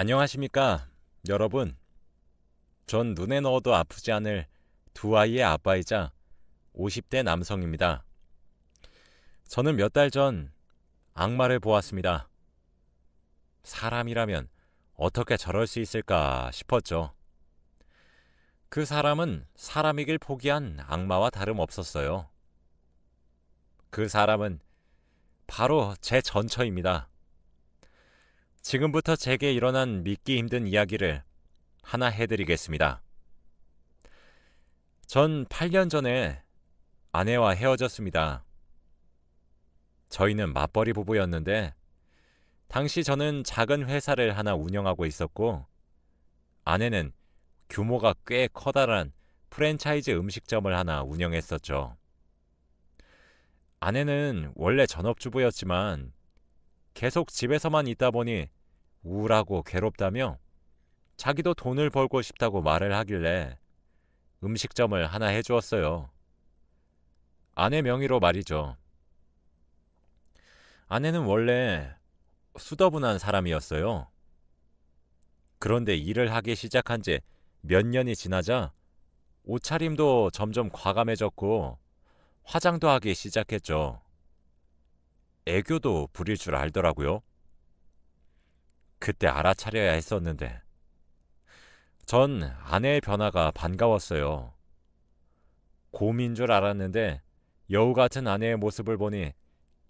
안녕하십니까, 여러분. 전 눈에 넣어도 아프지 않을 두 아이의 아빠이자 50대 남성입니다. 저는 몇 달 전 악마를 보았습니다. 사람이라면 어떻게 저럴 수 있을까 싶었죠. 그 사람은 사람이길 포기한 악마와 다름없었어요. 그 사람은 바로 제 전처입니다. 지금부터 제게 일어난 믿기 힘든 이야기를 하나 해드리겠습니다. 전 8년 전에 아내와 헤어졌습니다. 저희는 맞벌이 부부였는데 당시 저는 작은 회사를 하나 운영하고 있었고 아내는 규모가 꽤 커다란 프랜차이즈 음식점을 하나 운영했었죠. 아내는 원래 전업주부였지만 계속 집에서만 있다 보니 우울하고 괴롭다며 자기도 돈을 벌고 싶다고 말을 하길래 음식점을 하나 해주었어요. 아내 명의로 말이죠. 아내는 원래 수더분한 사람이었어요. 그런데 일을 하기 시작한 지 몇 년이 지나자 옷차림도 점점 과감해졌고 화장도 하기 시작했죠. 애교도 부릴 줄 알더라고요. 그때 알아차려야 했었는데 전 아내의 변화가 반가웠어요. 곰인 줄 알았는데 여우 같은 아내의 모습을 보니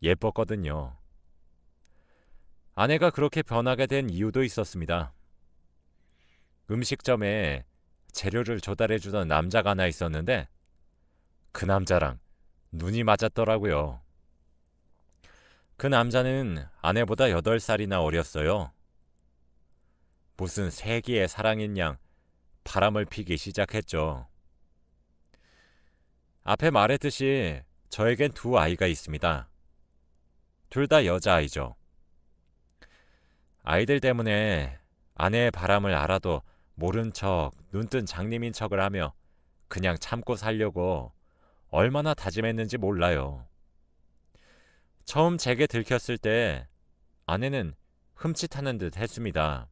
예뻤거든요. 아내가 그렇게 변하게 된 이유도 있었습니다. 음식점에 재료를 조달해주던 남자가 하나 있었는데 그 남자랑 눈이 맞았더라고요. 그 남자는 아내보다 8살이나 어렸어요. 무슨 세기의 사랑인 양 바람을 피기 시작했죠. 앞에 말했듯이 저에겐 두 아이가 있습니다. 둘 다 여자아이죠. 아이들 때문에 아내의 바람을 알아도 모른 척, 눈뜬 장님인 척을 하며 그냥 참고 살려고 얼마나 다짐했는지 몰라요. 처음 제게 들켰을 때 아내는 흠칫하는 듯 했습니다.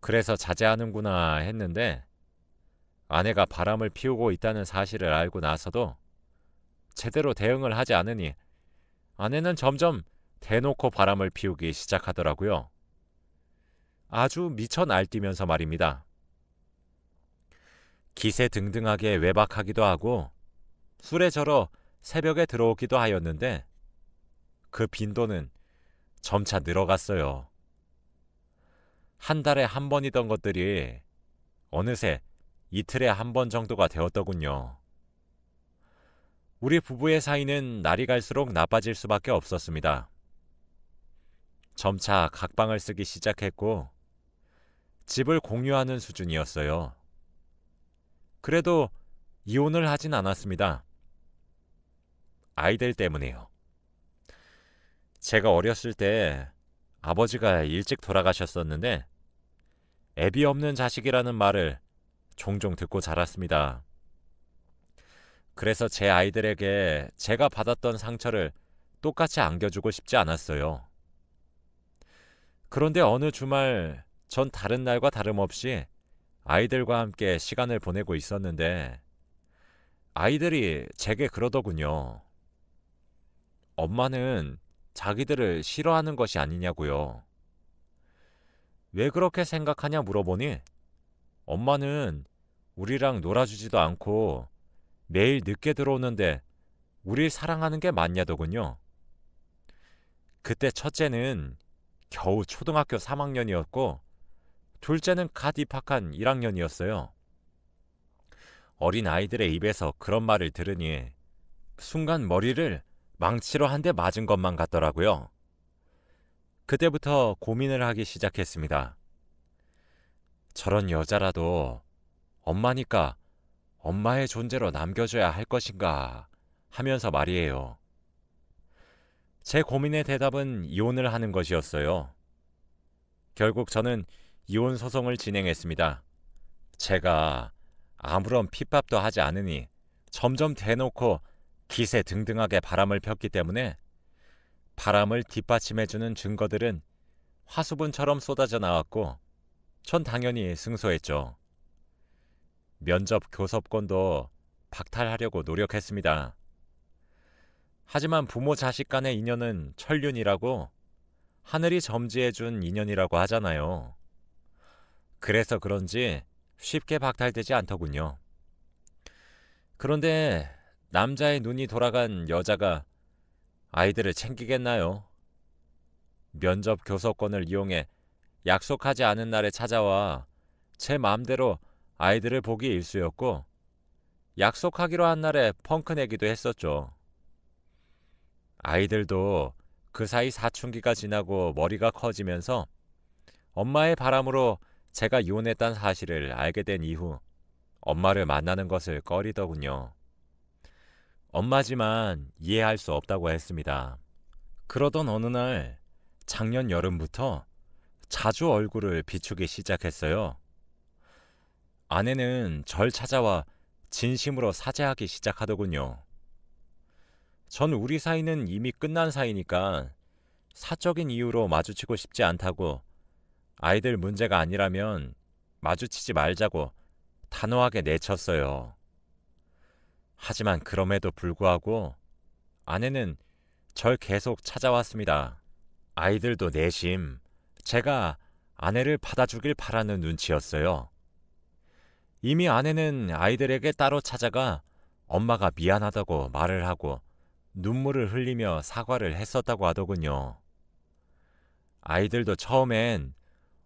그래서 자제하는구나 했는데 아내가 바람을 피우고 있다는 사실을 알고 나서도 제대로 대응을 하지 않으니 아내는 점점 대놓고 바람을 피우기 시작하더라고요. 아주 미쳐 날뛰면서 말입니다. 기세등등하게 외박하기도 하고 술에 절어 새벽에 들어오기도 하였는데 그 빈도는 점차 늘어갔어요. 한 달에 한 번이던 것들이 어느새 이틀에 한 번 정도가 되었더군요. 우리 부부의 사이는 날이 갈수록 나빠질 수밖에 없었습니다. 점차 각방을 쓰기 시작했고 집을 공유하는 수준이었어요. 그래도 이혼을 하진 않았습니다. 아이들 때문에요. 제가 어렸을 때 아버지가 일찍 돌아가셨었는데 애비 없는 자식이라는 말을 종종 듣고 자랐습니다. 그래서 제 아이들에게 제가 받았던 상처를 똑같이 안겨주고 싶지 않았어요. 그런데 어느 주말 전 다른 날과 다름없이 아이들과 함께 시간을 보내고 있었는데 아이들이 제게 그러더군요. 엄마는 자기들을 싫어하는 것이 아니냐고요. 왜 그렇게 생각하냐 물어보니 엄마는 우리랑 놀아주지도 않고 매일 늦게 들어오는데 우릴 사랑하는 게 맞냐더군요. 그때 첫째는 겨우 초등학교 3학년이었고 둘째는 갓 입학한 1학년이었어요. 어린 아이들의 입에서 그런 말을 들으니 순간 머리를 망치로 한 대 맞은 것만 같더라고요. 그때부터 고민을 하기 시작했습니다. 저런 여자라도 엄마니까 엄마의 존재로 남겨줘야 할 것인가 하면서 말이에요. 제 고민의 대답은 이혼을 하는 것이었어요. 결국 저는 이혼 소송을 진행했습니다. 제가 아무런 핍박도 하지 않으니 점점 대놓고 기세등등하게 바람을 폈기 때문에 바람을 뒷받침해주는 증거들은 화수분처럼 쏟아져 나왔고 전 당연히 승소했죠. 면접 교섭권도 박탈하려고 노력했습니다. 하지만 부모 자식 간의 인연은 천륜이라고 하늘이 점지해준 인연이라고 하잖아요. 그래서 그런지 쉽게 박탈되지 않더군요. 그런데 남자의 눈이 돌아간 여자가 아이들을 챙기겠나요? 면접 교섭권을 이용해 약속하지 않은 날에 찾아와 제 마음대로 아이들을 보기 일쑤였고 약속하기로 한 날에 펑크 내기도 했었죠. 아이들도 그 사이 사춘기가 지나고 머리가 커지면서 엄마의 바람으로 제가 이혼했다는 사실을 알게 된 이후 엄마를 만나는 것을 꺼리더군요. 엄마지만 이해할 수 없다고 했습니다. 그러던 어느 날 작년 여름부터 자주 얼굴을 비추기 시작했어요. 아내는 절 찾아와 진심으로 사죄하기 시작하더군요. 전 우리 사이는 이미 끝난 사이니까 사적인 이유로 마주치고 싶지 않다고, 아이들 문제가 아니라면 마주치지 말자고 단호하게 내쳤어요. 하지만 그럼에도 불구하고 아내는 절 계속 찾아왔습니다. 아이들도 내심 제가 아내를 받아주길 바라는 눈치였어요. 이미 아내는 아이들에게 따로 찾아가 엄마가 미안하다고 말을 하고 눈물을 흘리며 사과를 했었다고 하더군요. 아이들도 처음엔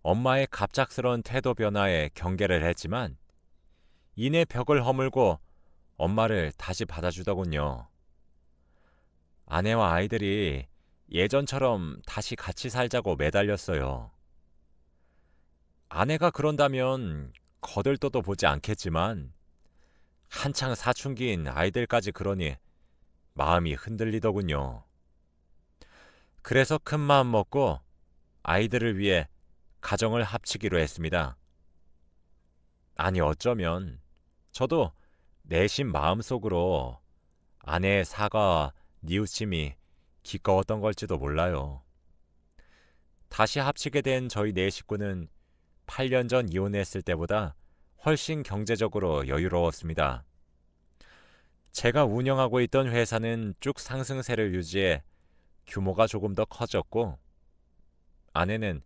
엄마의 갑작스러운 태도 변화에 경계를 했지만 이내 벽을 허물고 엄마를 다시 받아주더군요. 아내와 아이들이 예전처럼 다시 같이 살자고 매달렸어요. 아내가 그런다면 거들떠도 보지 않겠지만 한창 사춘기인 아이들까지 그러니 마음이 흔들리더군요. 그래서 큰 마음 먹고 아이들을 위해 가정을 합치기로 했습니다. 아니 어쩌면 저도 내심 마음속으로 아내의 사과와 뉘우침이 기꺼웠던 걸지도 몰라요. 다시 합치게 된 저희 네 식구는 8년 전 이혼했을 때보다 훨씬 경제적으로 여유로웠습니다. 제가 운영하고 있던 회사는 쭉 상승세를 유지해 규모가 조금 더 커졌고 아내는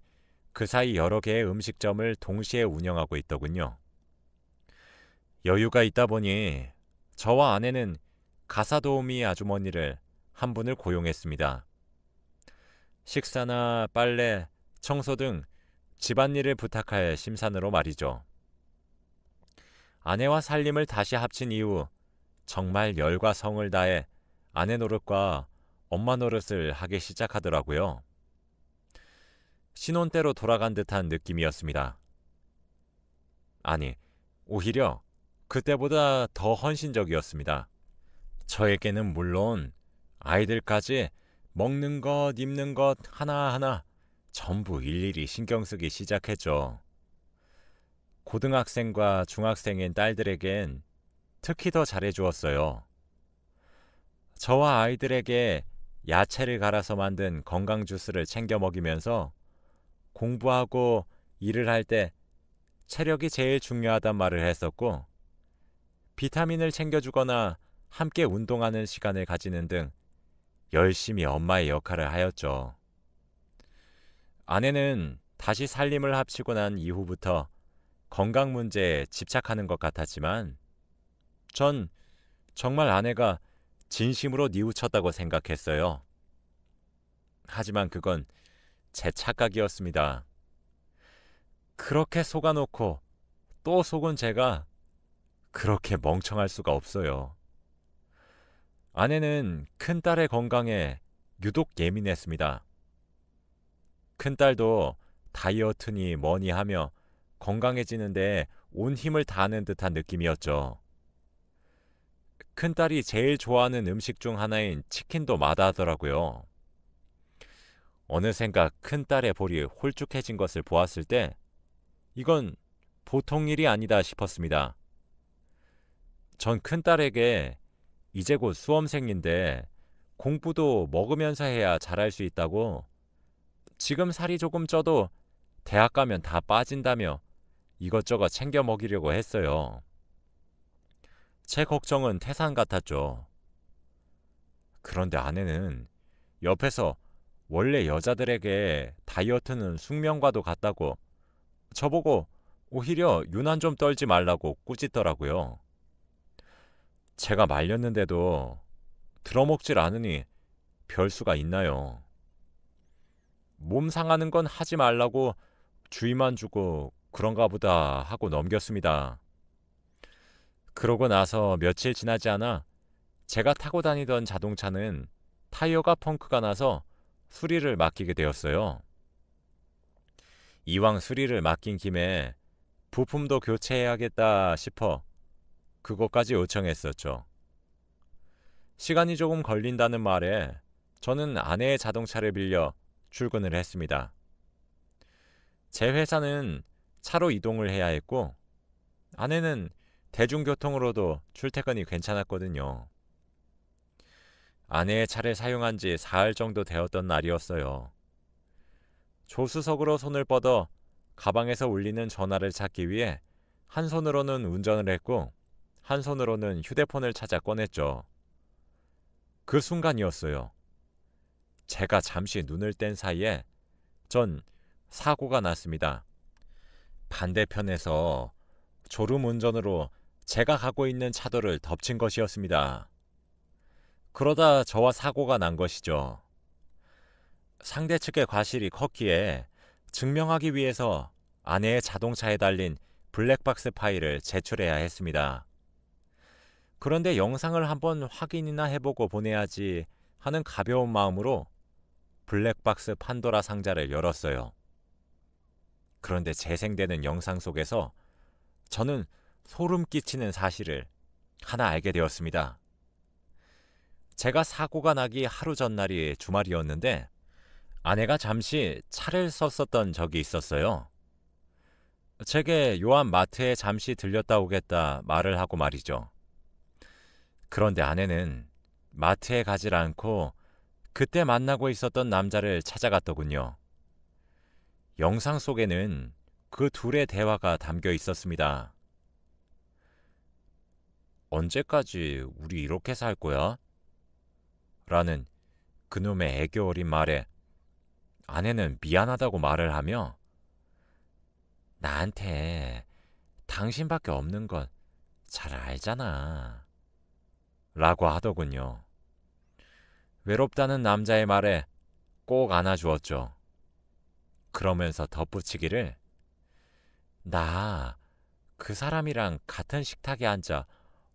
그 사이 여러 개의 음식점을 동시에 운영하고 있더군요. 여유가 있다 보니 저와 아내는 가사도우미 아주머니를 한 분을 고용했습니다. 식사나 빨래, 청소 등 집안일을 부탁할 심산으로 말이죠. 아내와 살림을 다시 합친 이후 정말 열과 성을 다해 아내 노릇과 엄마 노릇을 하기 시작하더라고요. 신혼 때로 돌아간 듯한 느낌이었습니다. 아니, 오히려 그때보다 더 헌신적이었습니다. 저에게는 물론 아이들까지 먹는 것, 입는 것 하나하나 전부 일일이 신경 쓰기 시작했죠. 고등학생과 중학생인 딸들에겐 특히 더 잘해주었어요. 저와 아이들에게 야채를 갈아서 만든 건강 주스를 챙겨 먹이면서 공부하고 일을 할 때 체력이 제일 중요하단 말을 했었고, 비타민을 챙겨주거나 함께 운동하는 시간을 가지는 등 열심히 엄마의 역할을 하였죠. 아내는 다시 살림을 합치고 난 이후부터 건강 문제에 집착하는 것 같았지만 전 정말 아내가 진심으로 뉘우쳤다고 생각했어요. 하지만 그건 제 착각이었습니다. 그렇게 속아놓고 또 속은 제가 그렇게 멍청할 수가 없어요. 아내는 큰딸의 건강에 유독 예민했습니다. 큰딸도 다이어트니 뭐니 하며 건강해지는데 온 힘을 다하는 듯한 느낌이었죠. 큰딸이 제일 좋아하는 음식 중 하나인 치킨도 마다하더라고요. 어느샌가 큰딸의 볼이 홀쭉해진 것을 보았을 때 이건 보통 일이 아니다 싶었습니다. 전 큰딸에게 이제 곧 수험생인데 공부도 먹으면서 해야 잘할 수 있다고 지금 살이 조금 쪄도 대학 가면 다 빠진다며 이것저것 챙겨 먹이려고 했어요. 제 걱정은 태산 같았죠. 그런데 아내는 옆에서 원래 여자들에게 다이어트는 숙명과도 같다고 저보고 오히려 유난 좀 떨지 말라고 꾸짖더라고요. 제가 말렸는데도 들어먹질 않으니 별 수가 있나요? 몸 상하는 건 하지 말라고 주의만 주고 그런가 보다 하고 넘겼습니다. 그러고 나서 며칠 지나지 않아 제가 타고 다니던 자동차는 타이어가 펑크가 나서 수리를 맡기게 되었어요. 이왕 수리를 맡긴 김에 부품도 교체해야겠다 싶어 그것까지 요청했었죠. 시간이 조금 걸린다는 말에 저는 아내의 자동차를 빌려 출근을 했습니다. 제 회사는 차로 이동을 해야 했고 아내는 대중교통으로도 출퇴근이 괜찮았거든요. 아내의 차를 사용한 지 사흘 정도 되었던 날이었어요. 조수석으로 손을 뻗어 가방에서 울리는 전화를 찾기 위해 한 손으로는 운전을 했고 한 손으로는 휴대폰을 찾아 꺼냈죠. 그 순간이었어요. 제가 잠시 눈을 뗀 사이에 전 사고가 났습니다. 반대편에서 졸음 운전으로 제가 가고 있는 차도를 덮친 것이었습니다. 그러다 저와 사고가 난 것이죠. 상대 측의 과실이 컸기에 증명하기 위해서 아내의 자동차에 달린 블랙박스 파일을 제출해야 했습니다. 그런데 영상을 한번 확인이나 해보고 보내야지 하는 가벼운 마음으로 블랙박스 판도라 상자를 열었어요. 그런데 재생되는 영상 속에서 저는 소름 끼치는 사실을 하나 알게 되었습니다. 제가 사고가 나기 하루 전날이 주말이었는데 아내가 잠시 차를 썼었던 적이 있었어요. 제게 요한 마트에 잠시 들렸다 오겠다 말을 하고 말이죠. 그런데 아내는 마트에 가질 않고 그때 만나고 있었던 남자를 찾아갔더군요. 영상 속에는 그 둘의 대화가 담겨 있었습니다. 언제까지 우리 이렇게 살 거야? 라는 그놈의 애교 어린 말에 아내는 미안하다고 말을 하며 나한테 당신밖에 없는 건 잘 알잖아. 라고 하더군요. 외롭다는 남자의 말에 꼭 안아주었죠. 그러면서 덧붙이기를 나 그 사람이랑 같은 식탁에 앉아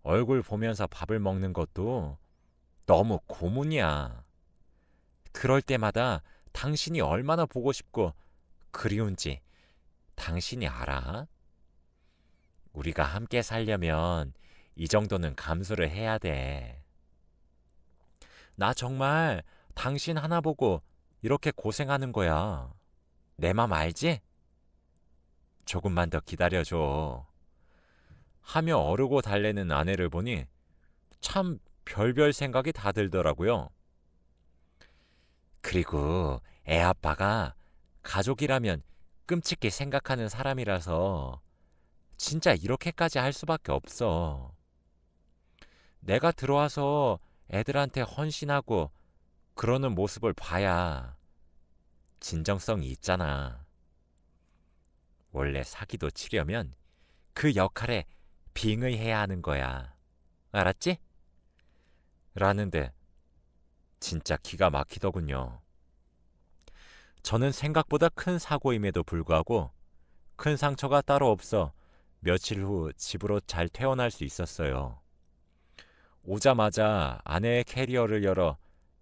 얼굴 보면서 밥을 먹는 것도 너무 고문이야. 그럴 때마다 당신이 얼마나 보고 싶고 그리운지 당신이 알아? 우리가 함께 살려면 이 정도는 감수를 해야 돼. 나 정말 당신 하나 보고 이렇게 고생하는 거야. 내 맘 알지? 조금만 더 기다려줘. 하며 어르고 달래는 아내를 보니 참 별별 생각이 다 들더라고요. 그리고 애 아빠가 가족이라면 끔찍히 생각하는 사람이라서 진짜 이렇게까지 할 수밖에 없어. 내가 들어와서 애들한테 헌신하고 그러는 모습을 봐야 진정성이 있잖아. 원래 사기도 치려면 그 역할에 빙의해야 하는 거야. 알았지? 라는데 진짜 기가 막히더군요. 저는 생각보다 큰 사고임에도 불구하고 큰 상처가 따로 없어 며칠 후 집으로 잘 퇴원할 수 있었어요. 오자마자 아내의 캐리어를 열어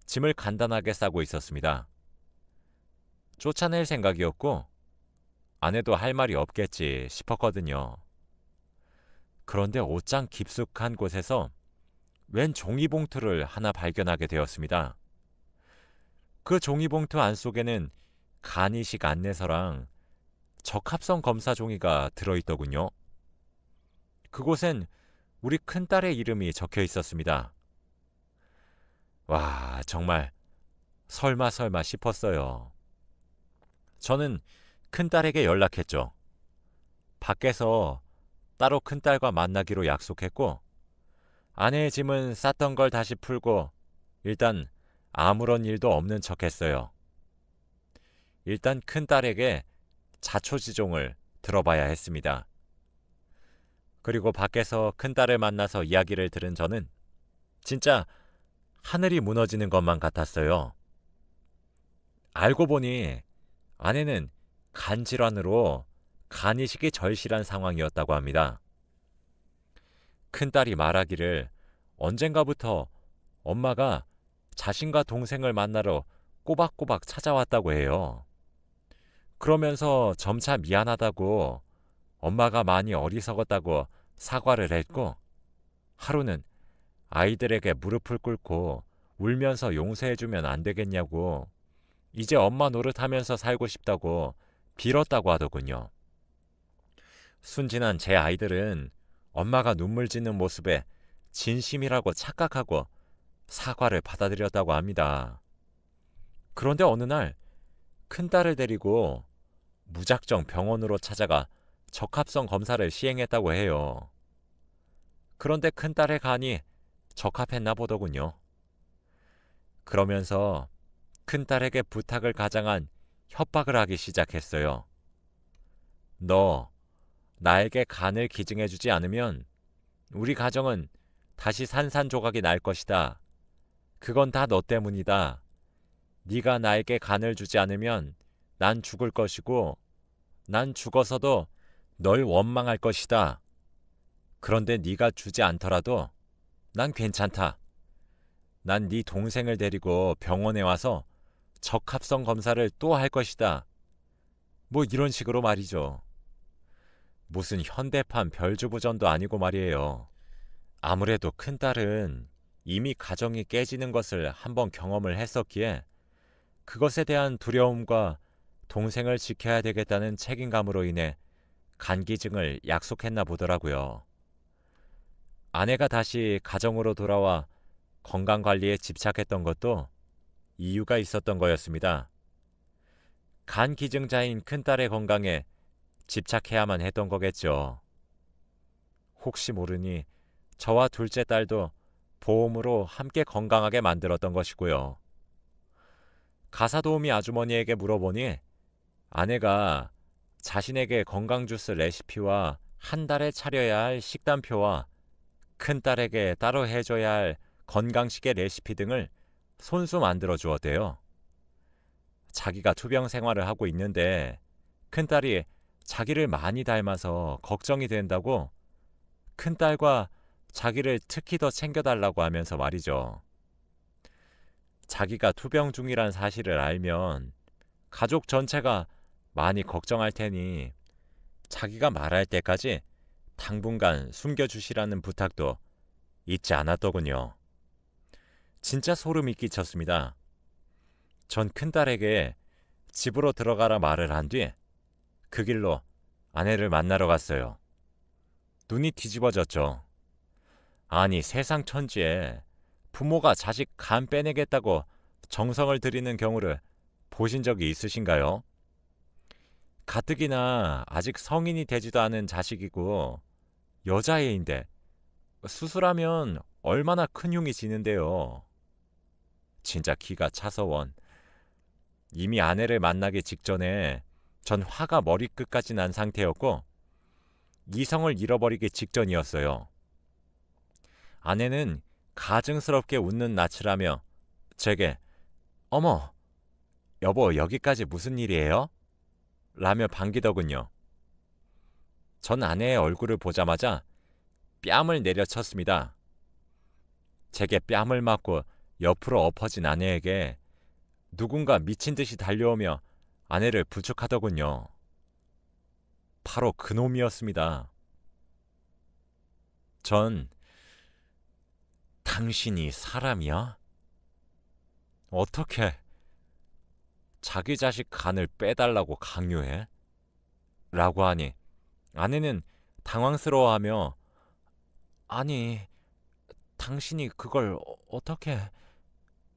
짐을 간단하게 싸고 있었습니다. 쫓아낼 생각이었고 아내도 할 말이 없겠지 싶었거든요. 그런데 옷장 깊숙한 곳에서 웬 종이봉투를 하나 발견하게 되었습니다. 그 종이봉투 안속에는 간이식 안내서랑 적합성 검사 종이가 들어있더군요. 그곳엔 우리 큰딸의 이름이 적혀 있었습니다. 와, 정말 설마 싶었어요. 저는 큰딸에게 연락했죠. 밖에서 따로 큰딸과 만나기로 약속했고, 아내의 짐은 쌌던 걸 다시 풀고 일단 아무런 일도 없는 척 했어요. 일단 큰딸에게 자초지종을 들어봐야 했습니다. 그리고 밖에서 큰딸을 만나서 이야기를 들은 저는 진짜 하늘이 무너지는 것만 같았어요. 알고 보니 아내는 간질환으로 간이식이 절실한 상황이었다고 합니다. 큰딸이 말하기를 언젠가부터 엄마가 자신과 동생을 만나러 꼬박꼬박 찾아왔다고 해요. 그러면서 점차 미안하다고, 엄마가 많이 어리석었다고 사과를 했고, 하루는 아이들에게 무릎을 꿇고 울면서 용서해주면 안 되겠냐고, 이제 엄마 노릇하면서 살고 싶다고 빌었다고 하더군요. 순진한 제 아이들은 엄마가 눈물 짓는 모습에 진심이라고 착각하고 사과를 받아들였다고 합니다. 그런데 어느 날 큰딸을 데리고 무작정 병원으로 찾아가 적합성 검사를 시행했다고 해요. 그런데 큰딸의 간이 적합했나 보더군요. 그러면서 큰딸에게 부탁을 가장한 협박을 하기 시작했어요. 너 나에게 간을 기증해주지 않으면 우리 가정은 다시 산산조각이 날 것이다. 그건 다 너 때문이다. 네가 나에게 간을 주지 않으면 난 죽을 것이고 난 죽어서도 널 원망할 것이다. 그런데 네가 주지 않더라도 난 괜찮다. 난 네 동생을 데리고 병원에 와서 적합성 검사를 또 할 것이다. 뭐 이런 식으로 말이죠. 무슨 현대판 별주부전도 아니고 말이에요. 아무래도 큰딸은 이미 가정이 깨지는 것을 한번 경험을 했었기에 그것에 대한 두려움과 동생을 지켜야 되겠다는 책임감으로 인해 간기증을 약속했나 보더라고요. 아내가 다시 가정으로 돌아와 건강관리에 집착했던 것도 이유가 있었던 거였습니다. 간 기증자인 큰딸의 건강에 집착해야만 했던 거겠죠. 혹시 모르니 저와 둘째 딸도 보험으로 함께 건강하게 만들었던 것이고요. 가사도우미 아주머니에게 물어보니 아내가 자신에게 건강주스 레시피와 한 달에 차려야 할 식단표와 큰딸에게 따로 해줘야 할 건강식의 레시피 등을 손수 만들어 주었대요. 자기가 투병 생활을 하고 있는데 큰딸이 자기를 많이 닮아서 걱정이 된다고 큰딸과 자기를 특히 더 챙겨달라고 하면서 말이죠. 자기가 투병 중이란 사실을 알면 가족 전체가 많이 걱정할 테니 자기가 말할 때까지 당분간 숨겨주시라는 부탁도 잊지 않았더군요. 진짜 소름이 끼쳤습니다. 전 큰딸에게 집으로 들어가라 말을 한 뒤 그 길로 아내를 만나러 갔어요. 눈이 뒤집어졌죠. 아니 세상 천지에 부모가 자식 간 빼내겠다고 정성을 들이는 경우를 보신 적이 있으신가요? 가뜩이나 아직 성인이 되지도 않은 자식이고 여자애인데 수술하면 얼마나 큰 흉이 지는데요. 진짜 기가 차서 원. 이미 아내를 만나기 직전에 전 화가 머리끝까지 난 상태였고 이성을 잃어버리기 직전이었어요. 아내는 가증스럽게 웃는 낯을 하며 제게 어머, 여보 여기까지 무슨 일이에요? 라며 반기더군요. 전 아내의 얼굴을 보자마자 뺨을 내려쳤습니다. 제게 뺨을 맞고 옆으로 엎어진 아내에게 누군가 미친 듯이 달려오며 아내를 부축하더군요. 바로 그놈이었습니다. 전 당신이 사람이야? 어떻게 자기 자식 간을 빼달라고 강요해? 라고 하니 아내는 당황스러워하며 아니 당신이 그걸 어떻게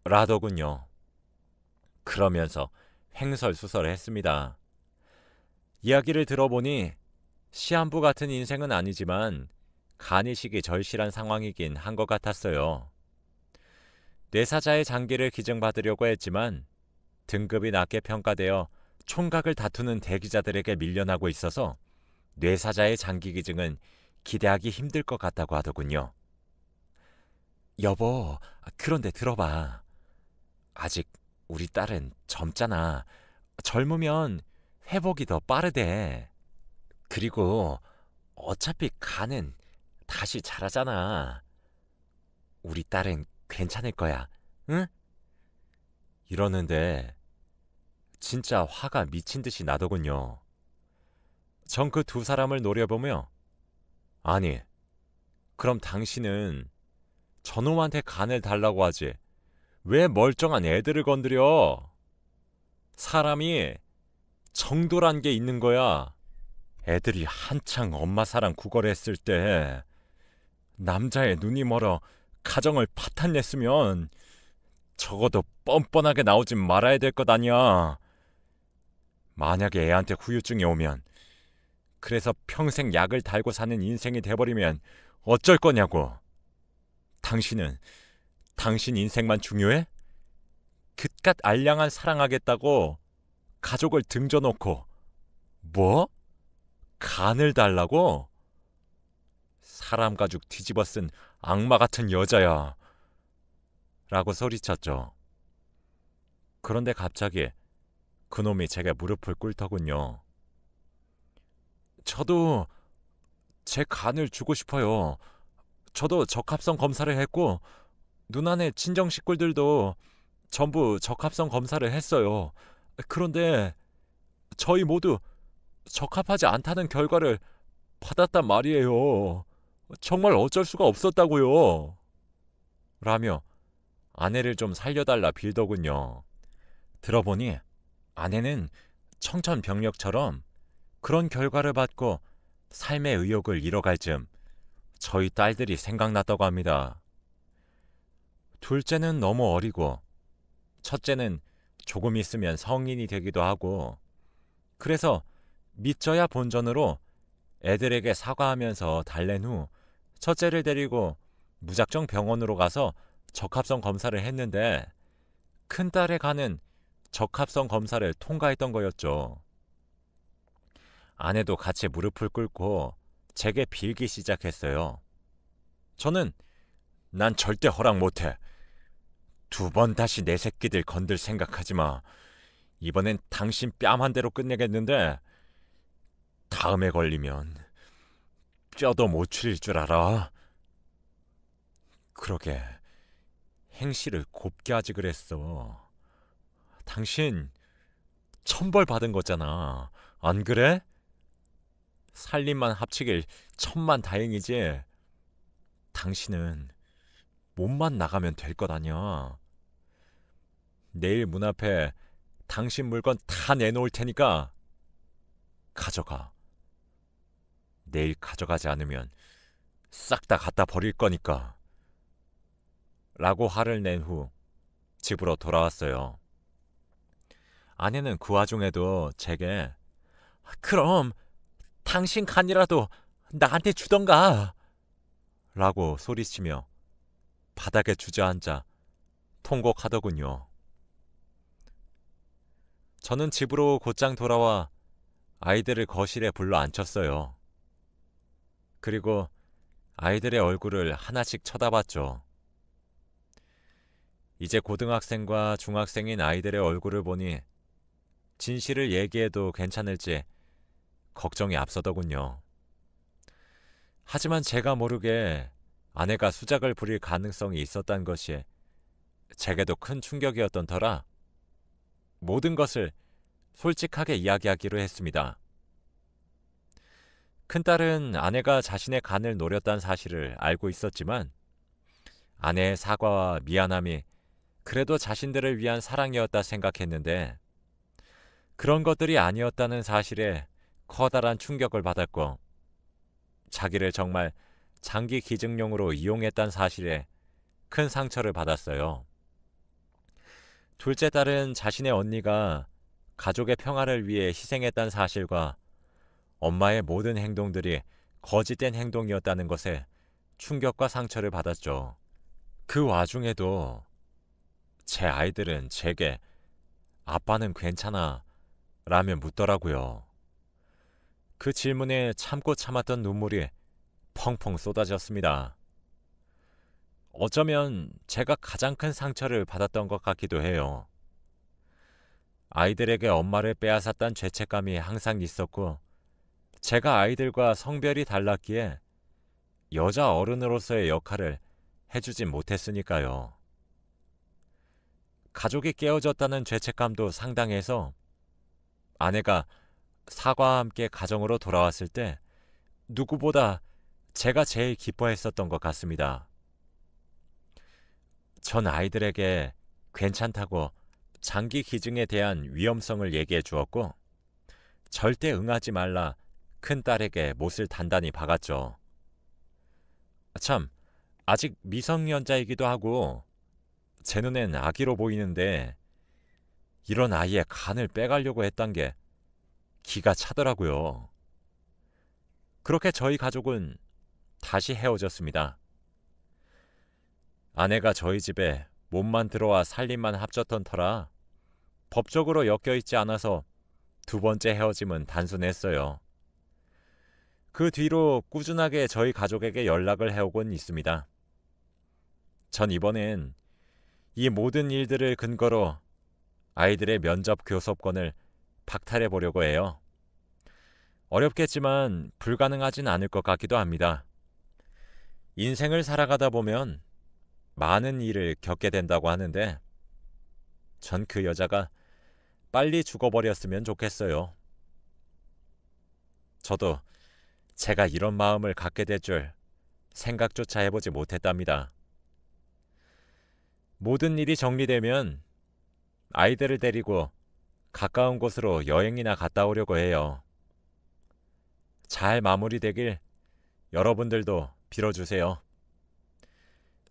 라더군요. 그러면서 횡설수설했습니다. 이야기를 들어보니 시한부 같은 인생은 아니지만 간이식이 절실한 상황이긴 한 것 같았어요. 뇌사자의 장기를 기증받으려고 했지만 등급이 낮게 평가되어 총각을 다투는 대기자들에게 밀려나고 있어서 뇌사자의 장기 기증은 기대하기 힘들 것 같다고 하더군요. 여보, 그런데 들어봐. 아직 우리 딸은 젊잖아. 젊으면 회복이 더 빠르대. 그리고 어차피 간은 다시 자라잖아. 우리 딸은 괜찮을 거야. 응? 이러는데 진짜 화가 미친 듯이 나더군요. 전 그 두 사람을 노려보며 아니, 그럼 당신은 저놈한테 간을 달라고 하지. 왜 멀쩡한 애들을 건드려? 사람이 정도란 게 있는 거야. 애들이 한창 엄마 사랑 구걸했을 때 남자의 눈이 멀어 가정을 파탄냈으면 적어도 뻔뻔하게 나오진 말아야 될 것 아니야. 만약에 애한테 후유증이 오면, 그래서 평생 약을 달고 사는 인생이 돼버리면 어쩔 거냐고. 당신은 당신 인생만 중요해? 그깟 알량한 사랑하겠다고 가족을 등져놓고 뭐? 간을 달라고? 사람 가죽 뒤집어 쓴 악마 같은 여자야. 라고 소리쳤죠. 그런데 갑자기 그놈이 제게 무릎을 꿇더군요. 저도 제 간을 주고 싶어요. 저도 적합성 검사를 했고 누나네 친정 식구들도 전부 적합성 검사를 했어요. 그런데 저희 모두 적합하지 않다는 결과를 받았단 말이에요. 정말 어쩔 수가 없었다고요. 라며 아내를 좀 살려달라 빌더군요. 들어보니 아내는 청천벽력처럼 그런 결과를 받고 삶의 의욕을 잃어갈 즈음 저희 딸들이 생각났다고 합니다. 둘째는 너무 어리고 첫째는 조금 있으면 성인이 되기도 하고 그래서 믿져야 본전으로 애들에게 사과하면서 달랜 후 첫째를 데리고 무작정 병원으로 가서 적합성 검사를 했는데 큰딸의 간은 적합성 검사를 통과했던 거였죠. 아내도 같이 무릎을 꿇고 제게 빌기 시작했어요. 저는 난 절대 허락 못해. 2번 다시 내 새끼들 건들 생각하지 마. 이번엔 당신 뺨 한 대로 끝내겠는데 다음에 걸리면 뼈도 못 추릴 줄 알아. 그러게 행실을 곱게 하지 그랬어. 당신 천벌 받은 거잖아. 안 그래? 살림만 합치길 천만 다행이지. 당신은 몸만 나가면 될 것 아니야. 내일 문 앞에 당신 물건 다 내놓을 테니까 가져가. 내일 가져가지 않으면 싹 다 갖다 버릴 거니까. 라고 화를 낸 후 집으로 돌아왔어요. 아내는 그 와중에도 제게 그럼 당신 간이라도 나한테 주던가 라고 소리치며 바닥에 주저앉아 통곡하더군요. 저는 집으로 곧장 돌아와 아이들을 거실에 불러 앉혔어요. 그리고 아이들의 얼굴을 하나씩 쳐다봤죠. 이제 고등학생과 중학생인 아이들의 얼굴을 보니 진실을 얘기해도 괜찮을지 걱정이 앞서더군요. 하지만 제가 모르게 아내가 수작을 부릴 가능성이 있었다는 것이 제게도 큰 충격이었던 터라 모든 것을 솔직하게 이야기하기로 했습니다. 큰딸은 아내가 자신의 간을 노렸다는 사실을 알고 있었지만 아내의 사과와 미안함이 그래도 자신들을 위한 사랑이었다 생각했는데 그런 것들이 아니었다는 사실에 커다란 충격을 받았고 자기를 정말 장기 기증용으로 이용했다는 사실에 큰 상처를 받았어요. 둘째 딸은 자신의 언니가 가족의 평화를 위해 희생했다는 사실과 엄마의 모든 행동들이 거짓된 행동이었다는 것에 충격과 상처를 받았죠. 그 와중에도 제 아이들은 제게 아빠는 괜찮아 라며 묻더라고요. 그 질문에 참고 참았던 눈물이 펑펑 쏟아졌습니다. 어쩌면 제가 가장 큰 상처를 받았던 것 같기도 해요. 아이들에게 엄마를 빼앗았다는 죄책감이 항상 있었고, 제가 아이들과 성별이 달랐기에 여자 어른으로서의 역할을 해주진 못했으니까요. 가족이 깨어졌다는 죄책감도 상당해서 아내가 사과와 함께 가정으로 돌아왔을 때 누구보다 제가 제일 기뻐했었던 것 같습니다. 전 아이들에게 괜찮다고 장기 기증에 대한 위험성을 얘기해 주었고, 절대 응하지 말라 큰딸에게 못을 단단히 박았죠. 참, 아직 미성년자이기도 하고 제 눈엔 아기로 보이는데 이런 아이의 간을 빼가려고 했던 게 기가 차더라고요. 그렇게 저희 가족은 다시 헤어졌습니다. 아내가 저희 집에 몸만 들어와 살림만 합쳤던 터라 법적으로 엮여있지 않아서 두 번째 헤어짐은 단순했어요. 그 뒤로 꾸준하게 저희 가족에게 연락을 해오곤 있습니다. 전 이번엔 이 모든 일들을 근거로 아이들의 면접 교섭권을 박탈해 보려고 해요. 어렵겠지만 불가능하진 않을 것 같기도 합니다. 인생을 살아가다 보면 많은 일을 겪게 된다고 하는데 전 그 여자가 빨리 죽어버렸으면 좋겠어요. 저도 제가 이런 마음을 갖게 될 줄 생각조차 해보지 못했답니다. 모든 일이 정리되면 아이들을 데리고 가까운 곳으로 여행이나 갔다 오려고 해요. 잘 마무리되길 여러분들도 빌어주세요.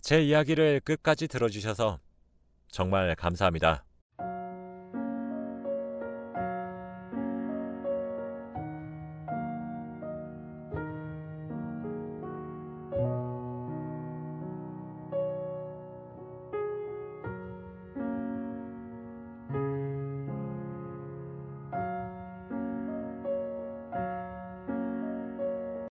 제 이야기를 끝까지 들어주셔서 정말 감사합니다.